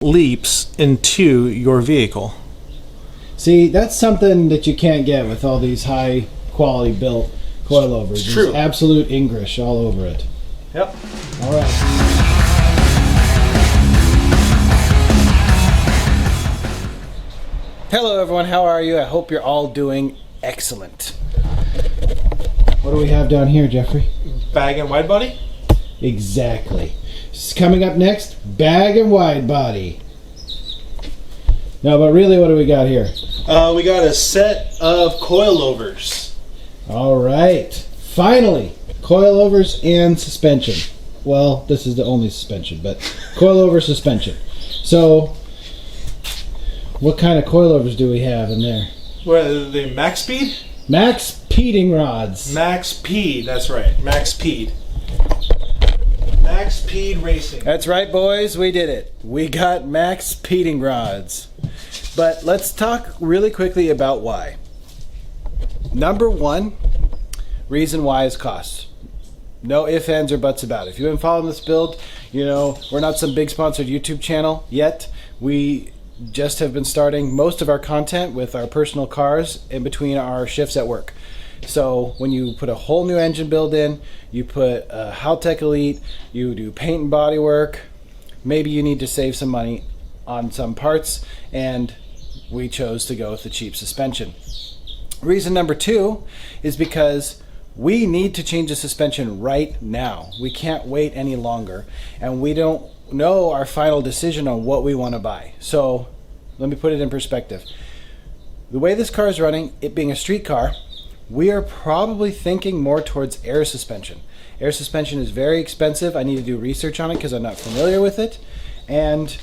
leaps into your vehicle. See, that's something that you can't get with all these high quality built coilovers. It's true. There's absolute English all over it. Yep. All right. Hello everyone, how are you? I hope you're all doing excellent. What do we have down here, Jeffrey? Bag and wide body? Exactly. Coming up next, bag and wide body. No, but really, what do we got here? We got a set of coilovers. All right. Finally, coilovers and suspension. Well, this is the only suspension, but coilover suspension. So, what kind of coilovers do we have in there? What are they, Maxpeed? Maxpeeding rods. Maxpeed, that's right. Maxpeed. Maxpeed Racing. That's right, boys, we did it. We got Maxpeeding rods. But let's talk really quickly about why. Number one reason why is cost. No ifs, ands, or buts about it. If you've been following this build, you know we're not some big sponsored YouTube channel yet. We just have been starting most of our content with our personal cars in between our shifts at work. So when you put a whole new engine build in, you put a Haltech Elite, you do paint and body work, maybe you need to save some money on some parts, and we chose to go with the cheap suspension. Reason number two is because we need to change the suspension right now. We can't wait any longer, and we don't know our final decision on what we want to buy. So let me put it in perspective. The way this car is running, it being a street car, we are probably thinking more towards air suspension. Air suspension is very expensive. I need to do research on it because I'm not familiar with it, and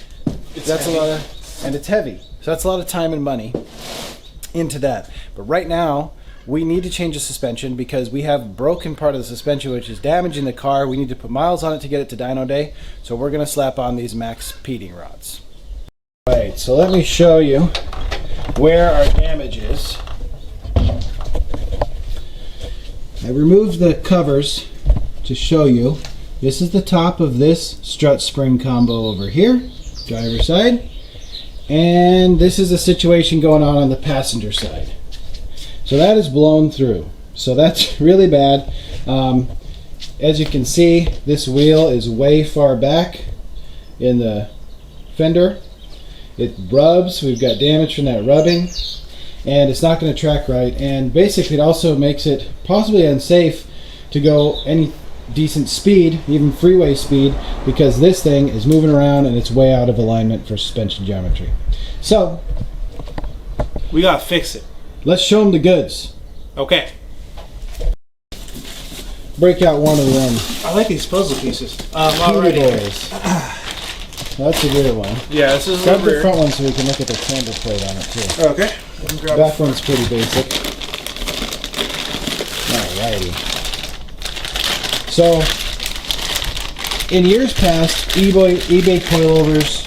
that's heavy. And it's heavy. So that's a lot of time and money into that. But right now, we need to change the suspension because we have broken part of the suspension which is damaging the car. We need to put miles on it to get it to dyno day. So we're going to slap on these Maxpeeding rods. Right, so let me show you where our damage is. I removed the covers to show you. This is the top of this strut spring combo over here, driver's side. And this is the situation going on the passenger side. So that is blown through. So that's really bad. As you can see, this wheel is way far back in the fender. It rubs. We've got damage from that rubbing. And it's not going to track right. And basically it also makes it possibly unsafe to go any decent speed, even freeway speed, because this thing is moving around and it's way out of alignment for suspension geometry. So We gotta fix it. let's show them the goods. Okay. Break out one of them. I like these puzzle pieces. Coilovers. That's a good one. Yeah, this is Grab the the rear. front one so we can look at the camber plate on it too. Okay. Back one's pretty basic. Alrighty. So, in years past, eBay coilovers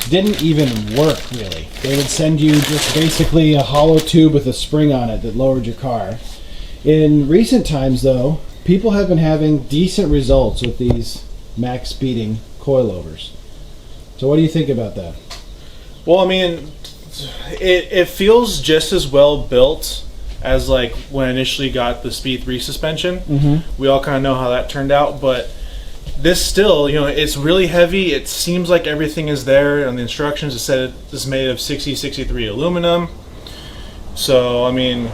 didn't even work really. They would send you just basically a hollow tube with a spring on it that lowered your car. In recent times though, people have been having decent results with these Maxpeeding coilovers. So what do you think about that? Well, I mean, it feels just as well built as like when I initially got the Speed 3 suspension. Mm-hmm. We all kind of know how that turned out, but this still, you know, it's really heavy. It seems like everything is there on the instructions. It said it is made of 6063 aluminum. So, I mean,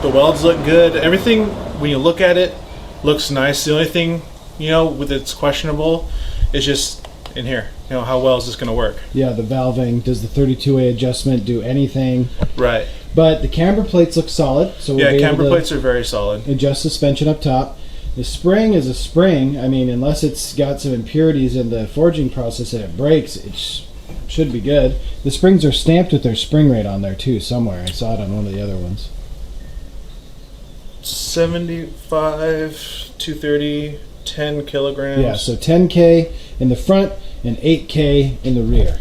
the welds look good. Everything, when you look at it, looks nice. The only thing, you know, with it's questionable is just in here. You know, how well is this going to work? Yeah, the valving. Does the 32A adjustment do anything? Right. But the camber plates look solid, so we'll be camber able to plates are very solid. adjust suspension up top. The spring is a spring. I mean, unless it's got some impurities in the forging process and it breaks, it should be good. The springs are stamped with their spring rate on there too somewhere. I saw it on one of the other ones. 75, 230, 10 kilograms. Yeah, so 10K in the front and 8K in the rear.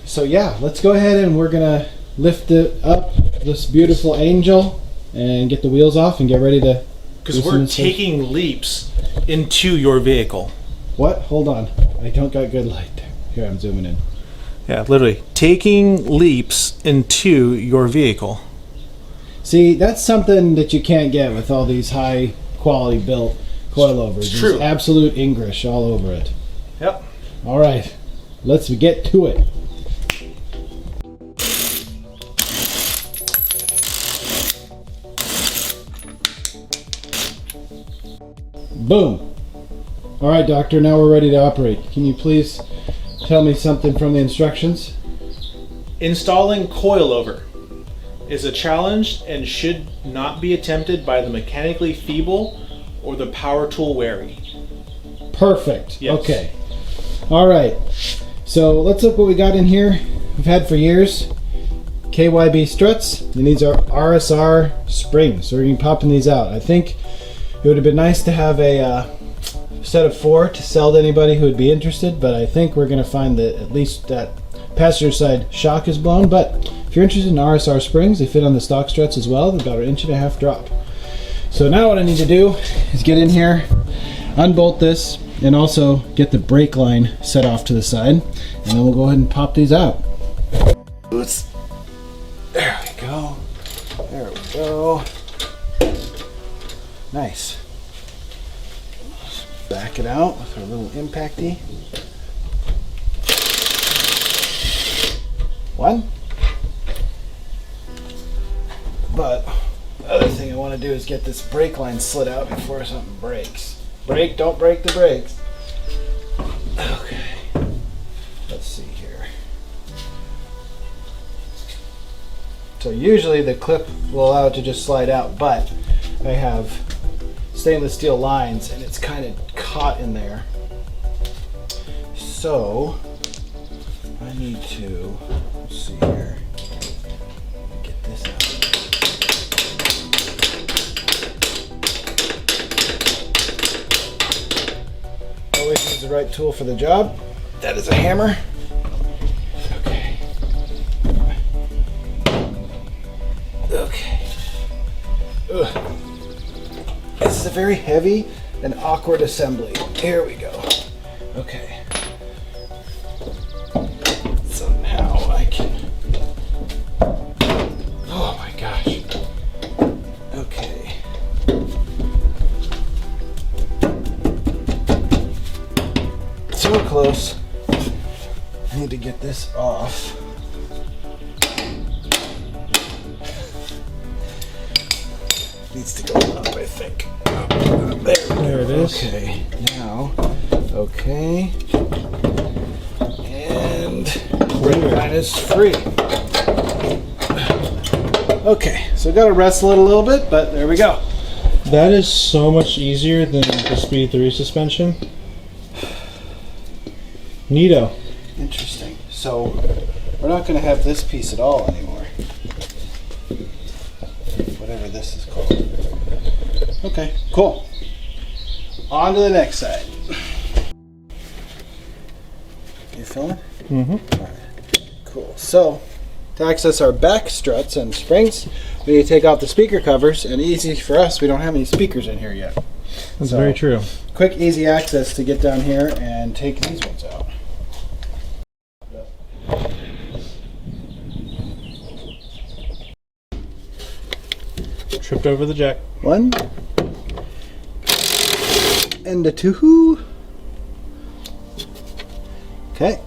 So yeah, let's go ahead and we're gonna lift it up, this beautiful angel, and get the wheels off and get ready to... Because we're taking leaps into your vehicle. What? Hold on. I don't got good light there. Here, I'm zooming in. Yeah, literally taking leaps into your vehicle. See, that's something that you can't get with all these high quality built coilovers. True. There's absolute English all over it. Yep. All right, let's get to it. Boom. All right, doctor, now we're ready to operate. Can you please tell me something from the instructions? Installing coilover is a challenge and should not be attempted by the mechanically feeble or the power tool wary. Perfect. Yes. Okay. All right. So let's look what we got in here. We've had for years. KYB struts. And these are RSR springs. So we're going to be popping these out. I think it would have been nice to have a set of 4 to sell to anybody who would be interested, but I think we're going to find that at least that passenger side shock is blown. But if you're interested in RSR springs, they fit on the stock struts as well. They're about 1.5 inch drop. So now what I need to do is get in here, unbolt this, and also get the brake line set off to the side, and then we'll go ahead and pop these out. Oops. There we go. There we go. Nice. Back it out with our little impacty. One. But the other thing I want to do is get this brake line slid out before something breaks. Brake, don't break the brakes. Okay. Let's see here. So usually the clip will allow it to just slide out, but I have stainless steel lines and it's kind of caught in there. So I need to, let's see here, get this out. Always use the right tool for the job. That is a hammer. Okay. Okay. Ugh. This is a very heavy and awkward assembly. Here we go. Okay. So now I can... Oh my gosh. Okay. So close. I need to get this off. Needs to go up, I think. There it is. Okay, now, okay. And brake line is free. Okay, so got to wrestle it a little bit, but there we go. That is so much easier than the Speed 3 suspension. Neato. Interesting. So we're not going to have this piece at all anymore. Whatever this is called. Okay, cool. On to the next side. You feeling it? Mm-hmm. All right. Cool. So to access our back struts and springs, we need to take out the speaker covers, and easy for us, we don't have any speakers in here yet. That's very true. Quick, easy access to get down here and take these ones out. Tripped over the jack. 1 and a 2. Okay.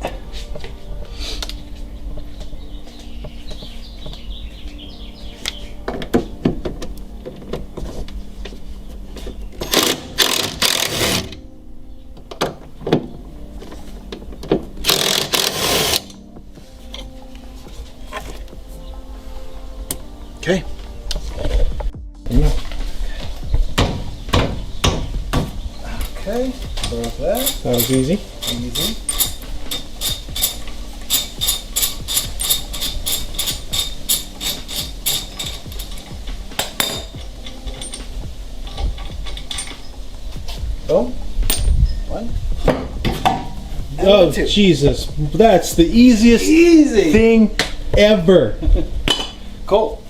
Okay. Yeah. Okay. Go with that. That was easy. Easy. Boom. 1. And Oh, 2. Jesus. That's the easiest Easy. thing ever. Cool.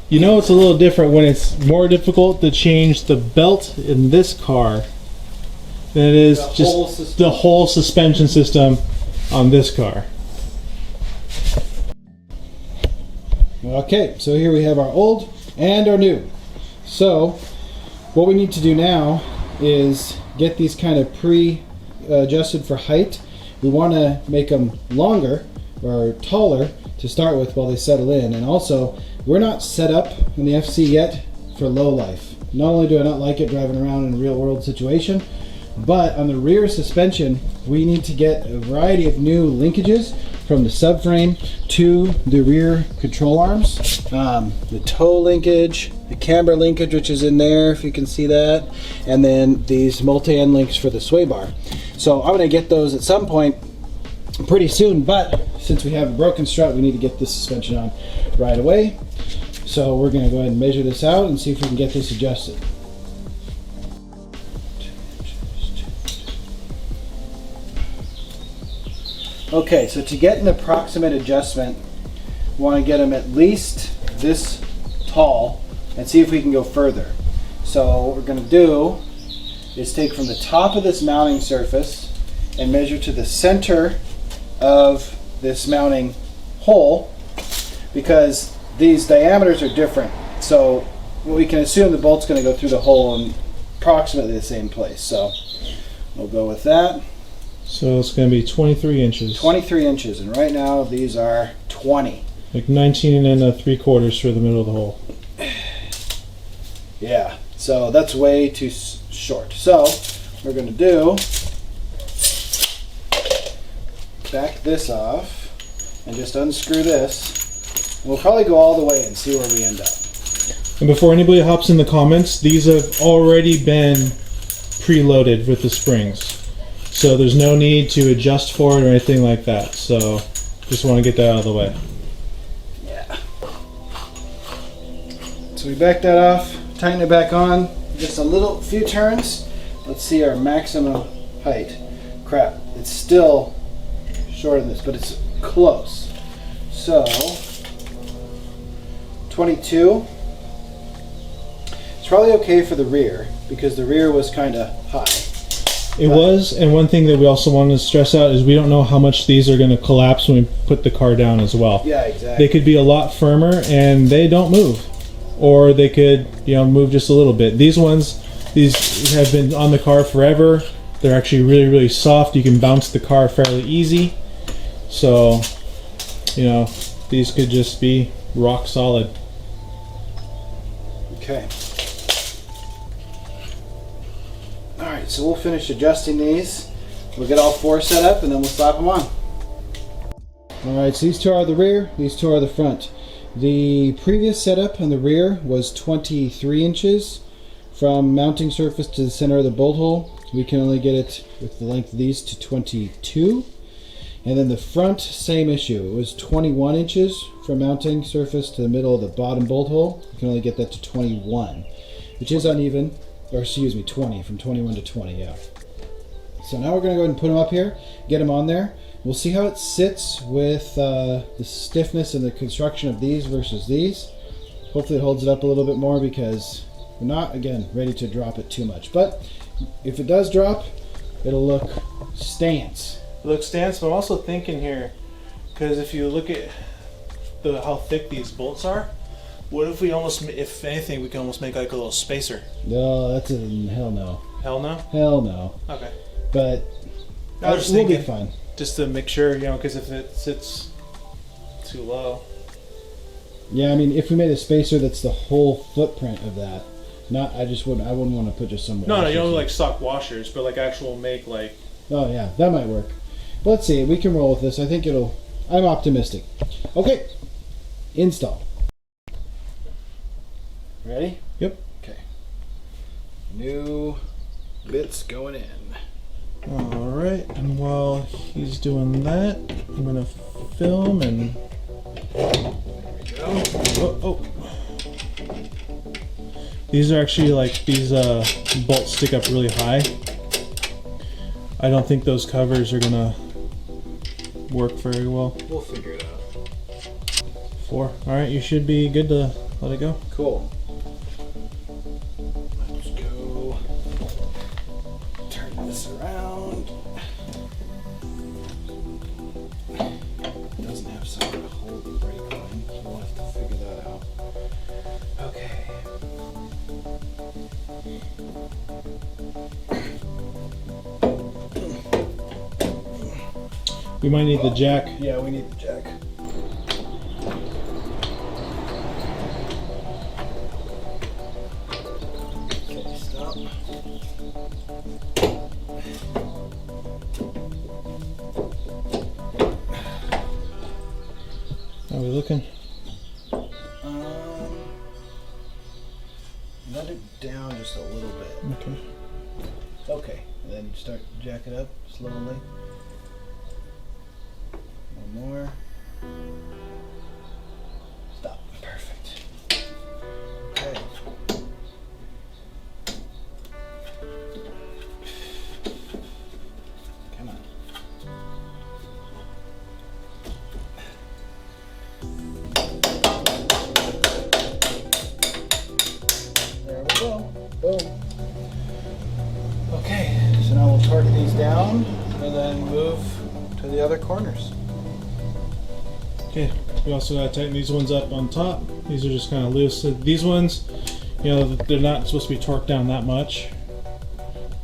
You know it's a little different when it's more difficult to change the belt in this car than it is The just whole suspension. the whole suspension system on this car. Okay, so here we have our old and our new. So what we need to do now is get these kind of pre-adjusted for height. We want to make them longer or taller to start with while they settle in. And also, we're not set up in the FC yet for low life. Not only do I not like it driving around in a real world situation, but on the rear suspension, we need to get a variety of new linkages from the subframe to the rear control arms. The toe linkage, the camber linkage, which is in there, if you can see that, and then these multi-end links for the sway bar. So I'm gonna get those at some point pretty soon, but since we have a broken strut, we need to get this suspension on right away. So we're gonna go ahead and measure this out and see if we can get this adjusted. Okay, so to get an approximate adjustment, we want to get them at least this tall and see if we can go further. So what we're going to do is take from the top of this mounting surface and measure to the center of this mounting hole, because these diameters are different. So we can assume the bolt's going to go through the hole in approximately the same place. So we'll go with that. So it's going to be 23 inches. 23 inches, and right now these are 20. Like 19 and 3/4 for the middle of the hole. Yeah, so that's way too short. So we're going to do, back this off and just unscrew this. We'll probably go all the way and see where we end up. And before anybody hops in the comments, these have already been preloaded with the springs. So there's no need to adjust for it or anything like that. So just want to get that out of the way. Yeah. So we back that off, tighten it back on, just a few turns. Let's see our maximum height. Crap, it's still shorter than this, but it's close. So 22. It's probably okay for the rear because the rear was kind of high. It was, and one thing that we also wanted to stress out is we don't know how much these are going to collapse when we put the car down as well. Yeah, exactly. They could be a lot firmer and they don't move, or they could, move just a little bit. These have been on the car forever. They're actually really, really soft. You can bounce the car fairly easy. So, these could just be rock solid. Okay. Alright, so we'll finish adjusting these. We'll get all four set up and then we'll slap them on. Alright, so these two are the rear, these two are the front. The previous setup on the rear was 23 inches from mounting surface to the center of the bolt hole. We can only get it with the length of these to 22. And then the front, same issue. It was 21 inches from mounting surface to the middle of the bottom bolt hole. You can only get that to 21, which is uneven. Or excuse me, 20, from 21 to 20, yeah. So now we're going to go ahead and put them up here, get them on there. We'll see how it sits with the stiffness and the construction of these versus these. Hopefully it holds it up a little bit more because we're not, again, ready to drop it too much. But if it does drop, it'll look stance. It looks stance, but I'm also thinking here, because if you look at how thick these bolts are, what if we almost, if anything, we can almost make like a little spacer? No, that's a hell no. Hell no? Hell no. Okay. But I was just we'll be thinking, fine. just to make sure, because if it sits too low. Yeah, I mean, if we made a spacer that's the whole footprint of that, I wouldn't want to put just some. No, you don't like stock washers, but like actual make like. Oh yeah, that might work. But let's see, we can roll with this. I think I'm optimistic. Okay, install. Ready? Yep. Okay. New bits going in. All right, and while he's doing that, I'm gonna film and. There we go. Oh. These are actually like these bolts stick up really high. I don't think those covers are gonna work very well. We'll figure it out. 4. All right, you should be good to let it go. Cool. Let's go. Turn this We might need the jack. Yeah, we need the jack. Okay, stop. How are we looking? Let it down just a little bit. Okay. Okay, and then start to jack it up slowly. One more. Stop. Perfect. Okay. Come on. There we go. Boom. Okay, so now we'll torque these down and then move to the other corners. Okay. We also gotta tighten these ones up on top. These are just kind of loose. So these ones, you know, they're not supposed to be torqued down that much.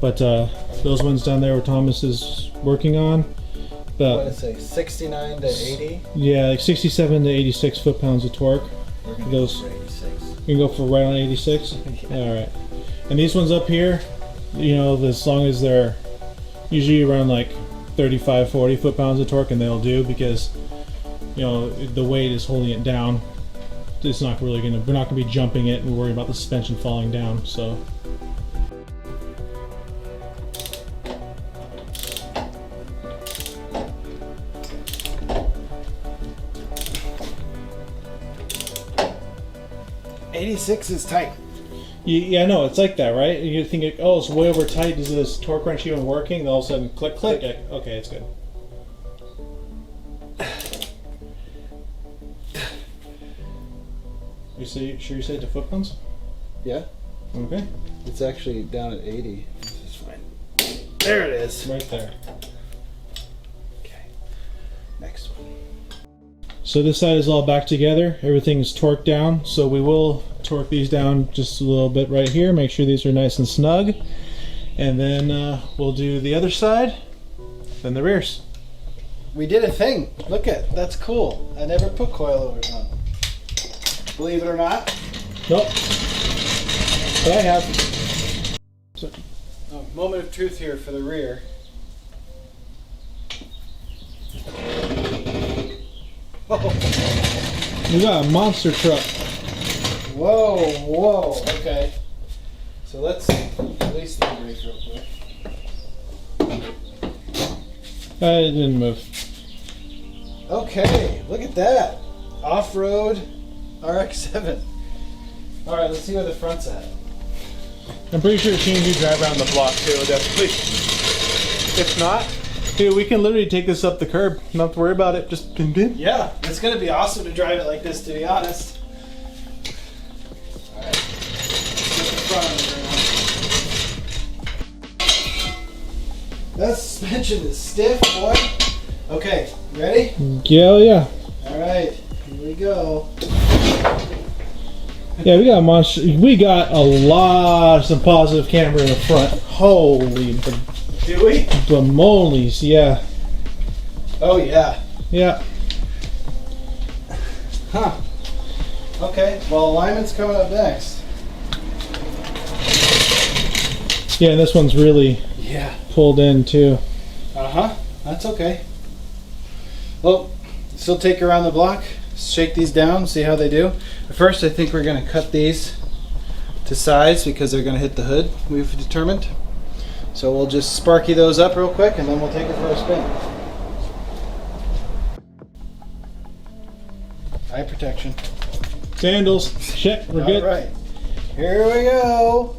But those ones down there where Thomas is working on, What did it say? 69 to 80? yeah, like 67 to 86 foot-pounds of torque. We're going to Those- go for 86. You can go for right on 86. All right. And these ones up here, you know, as long as they're usually around like 35, 40 foot-pounds of torque, and they'll do because, you know, the weight is holding it down. It's not really gonna. We're not gonna be jumping it and worrying about the suspension falling down. So. '86 is tight. Yeah, I know, it's like that, right? You think, oh, it's way over tight. Is this torque wrench even working? Then all of a sudden, click, click. Okay, it's good. Sure you said to foot-pounds? Yeah, Okay. it's actually down at 80. This is fine. There it is. Right there. Okay, next one. So this side is all back together. Everything is torqued down. So we will torque these down just a little bit right here. Make sure these are nice and snug. And then we'll do the other side, then the rears. We did a thing. Look at, that's cool. I never put coilovers on. Believe it or not. Nope. But I have. So, Oh, moment of truth here for the rear. we got a monster truck. Whoa, whoa. Okay. So let's release the brake real quick. It didn't move. Okay, look at that. Off-road RX7. All right, let's see where the front's at. I'm pretty sure it seems you drive around the block too, definitely. If not, dude, we can literally take this up the curb. Not have to worry about it. Just bim bim. Yeah, it's gonna be awesome to drive it like this, to be honest. All right, let's get the front on the ground. That suspension is stiff, boy. Okay, ready? Yeah. All right, here we go. Yeah, we got a monster. We got a lot of some positive camber in the front. Holy Do we? bamolies, yeah. Oh yeah. Yeah. Huh. Okay, well, alignment's coming up next. Yeah, this one's really Yeah. pulled in too. Uh-huh. That's okay. Well, still take around the block, shake these down, see how they do. First, I think we're going to cut these to size because they're going to hit the hood, we've determined. So we'll just sparky those up real quick and then we'll take it for a spin. Eye protection. Sandals. Shit, we're good. All right. Here we go.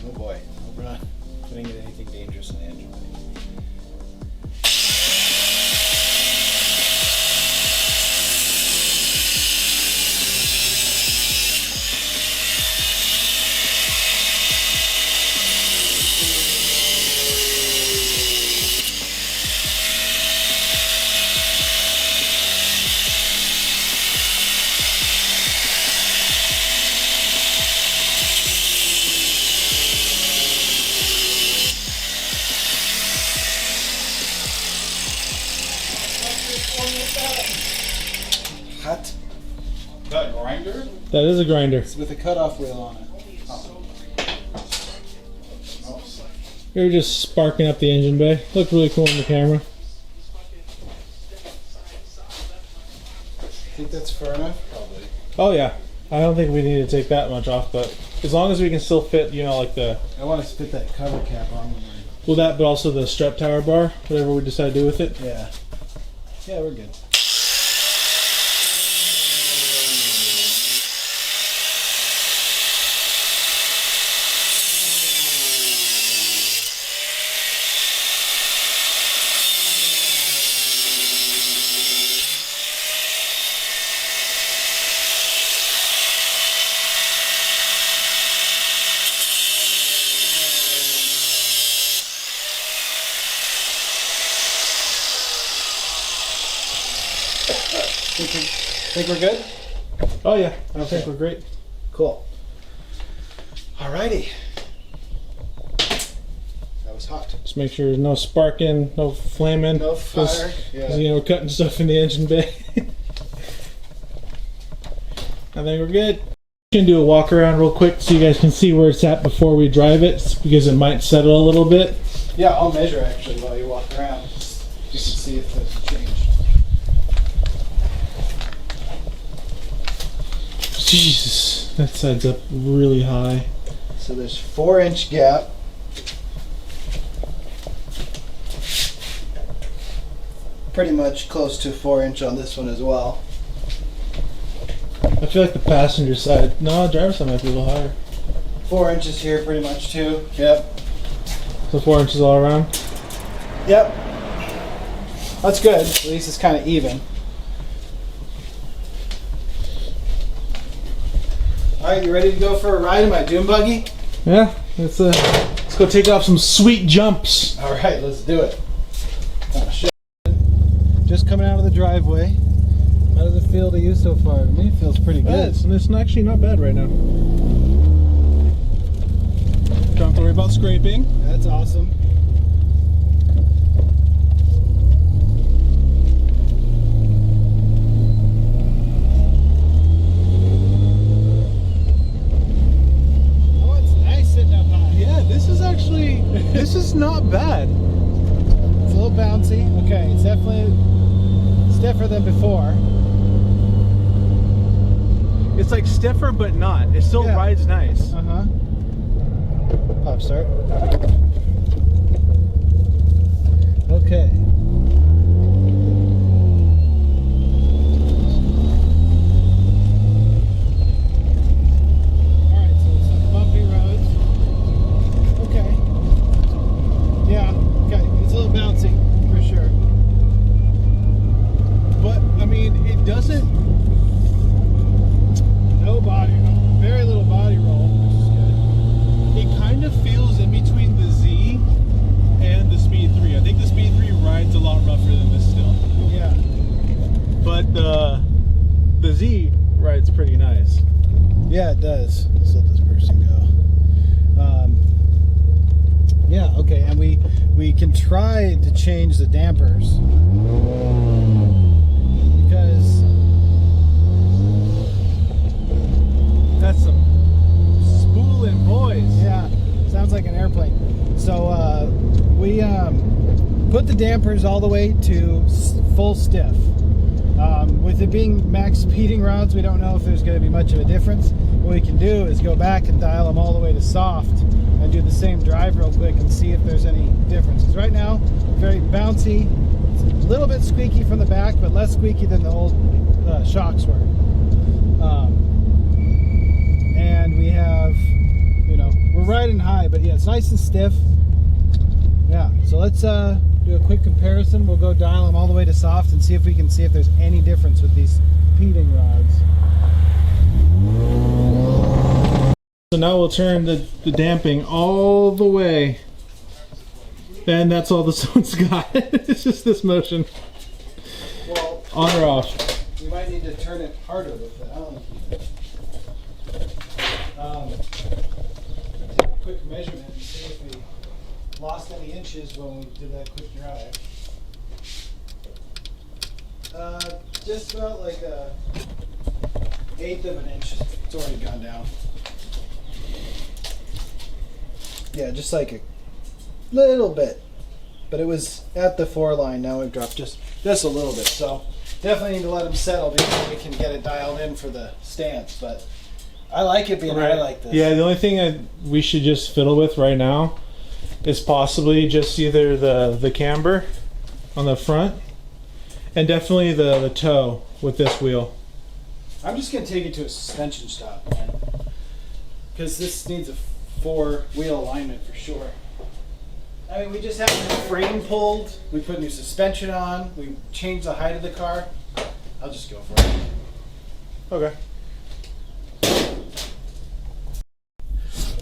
Oh boy, hope we're not putting in anything dangerous in the engine. Hot. That grinder? That is a grinder. It's with a cutoff wheel on it. We were just sparking up the engine bay. Looked really cool in the camera. Think that's far enough? Probably. Oh yeah. I don't think we need to take that much off, but as long as we can still fit, you know, like the... I want to fit that cover cap on. Well, that, but also the strap tower bar, whatever we decide to do with it. Yeah. Yeah, we're good. Think we're good? Oh yeah, I think we're great. Cool. Alrighty. That was hot. Just make sure there's no sparking, no flaming. No fire. Because, you know, we're cutting stuff in the engine bay. I think we're good. Can do a walk around real quick so you guys can see where it's at before we drive it, because it might settle a little bit. Yeah, I'll measure actually while you walk around. You can see if it's changed. Jesus, that side's up really high. So there's 4-inch gap. Pretty much close to 4-inch on this one as well. I feel like the passenger side, no, the driver's side might be a little higher. 4 inches here pretty much too. Yep. So 4 inches all around? Yep. That's good. At least it's kind of even. Alright, you ready to go for a ride in my dune buggy? Yeah, let's go take off some sweet jumps. Alright, let's do it. Oh, shit. Just coming out of the driveway. How does it feel to you so far? To me, it feels pretty good. It's actually not bad right now. Don't have to worry about scraping. That's awesome. Oh, it's nice sitting up high. Yeah, this is not bad. It's a little bouncy. Okay, it's definitely stiffer than before. It's like stiffer, but not. It still rides nice. Uh-huh. Pop start. Okay. Alright, so some bumpy roads. Okay. Yeah, okay. It's a little bouncy, for sure. But, I mean, it doesn't... No body roll. Very little body roll, which is good. It kind of feels in between the Z and the Speed 3. I think the Speed 3 rides a lot rougher than this still. Yeah. But the Z rides pretty nice. Yeah, it does. Let's let this person go. Yeah, okay, and we can try to change the dampers because That's some spooling boys. yeah, sounds like an airplane. So we put the dampers all the way to full stiff. With it being Maxpeeding rods, we don't know if there's going to be much of a difference. What we can do is go back and dial them all the way to soft and do the same drive real quick and see if there's any differences. Right now, very bouncy. It's a little bit squeaky from the back, but less squeaky than the old shocks were. And we have, you know, we're riding high, but yeah, it's nice and stiff. Yeah, so let's do a quick comparison. We'll go dial them all the way to soft and see if we can see if there's any difference with these Maxpeeding rods. So now we'll turn the damping all the way. And that's all this one's got. It's just this motion. Well, On or off. we might need to turn it harder with that. I don't know. Take a quick measurement and see if we lost any inches when we did that quick drive. Just about like a eighth of an inch. It's already gone down. Yeah, just like a little bit. But it was at the 4 line. Now we've dropped just a little bit. So definitely need to let them settle before we can get it dialed in for the stance. But I like it being high like this. Yeah, the only thing we should just fiddle with right now is possibly just either the camber on the front and definitely the toe with this wheel. I'm just going to take it to a suspension stop, man. Because this needs a 4-wheel alignment for sure. I mean, we just had the frame pulled, we put new suspension on, we changed the height of the car. I'll just go for it. Okay.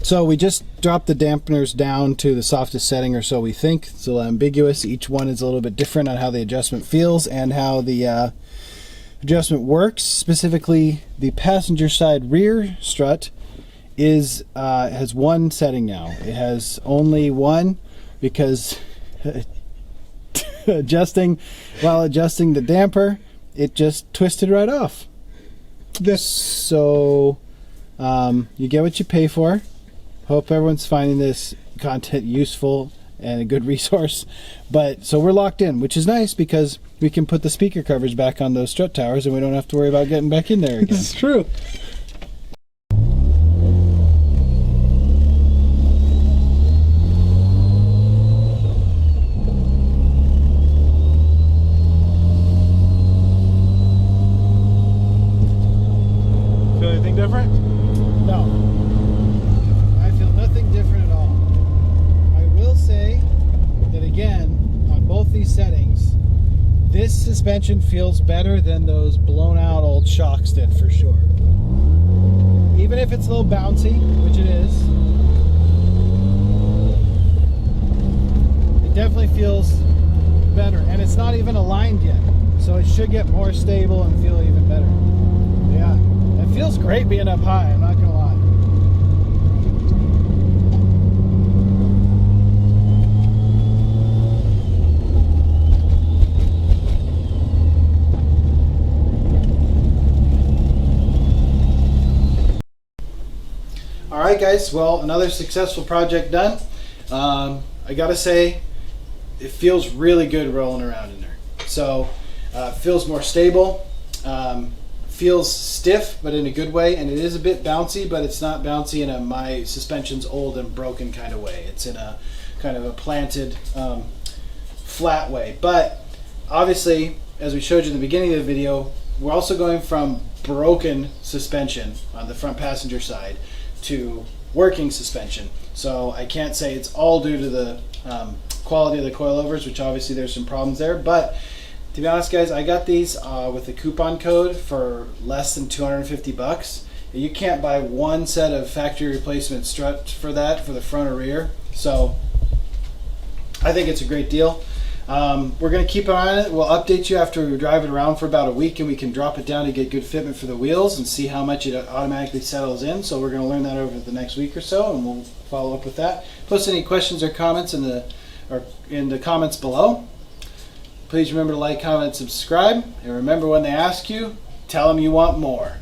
So we just dropped the dampeners down to the softest setting, or so we think. It's a little ambiguous. Each one is a little bit different on how the adjustment feels and how the adjustment works. Specifically, the passenger side rear strut has one setting now. It has only one because while adjusting the damper, it just twisted right off. So you get what you pay for. Hope everyone's finding this content useful and a good resource. But so we're locked in, which is nice because we can put the speaker covers back on those strut towers and we don't have to worry about getting back in there again. This is true. Feel anything different? No. I feel nothing different at all. I will say that again, on both these settings, this suspension feels better than those blown out old shocks did for sure. Even if it's a little bouncy, which it is, it definitely feels better. And it's not even aligned yet, so it should get more stable and feel even better. Yeah, it feels great being up high, I'm not gonna lie. Alright guys, well, another successful project done. I gotta say, it feels really good rolling around in there. So, it feels more stable, feels stiff, but in a good way, and it is a bit bouncy, but it's not bouncy in a my suspension's old and broken kind of way. It's in a kind of a planted, flat way. But, obviously, as we showed you in the beginning of the video, we're also going from broken suspension on the front passenger side to working suspension. So I can't say it's all due to the quality of the coilovers, which obviously there's some problems there, but to be honest guys, I got these with a coupon code for less than 250 bucks. You can't buy one set of factory replacement strut for that, for the front or rear. So I think it's a great deal. We're going to keep an eye on it. We'll update you after we drive it around for about a week and we can drop it down to get good fitment for the wheels and see how much it automatically settles in. So we're going to learn that over the next week or so, and we'll follow up with that. Post any questions or comments in the comments below. Please remember to like, comment, and subscribe. And remember, when they ask you, tell them you want more.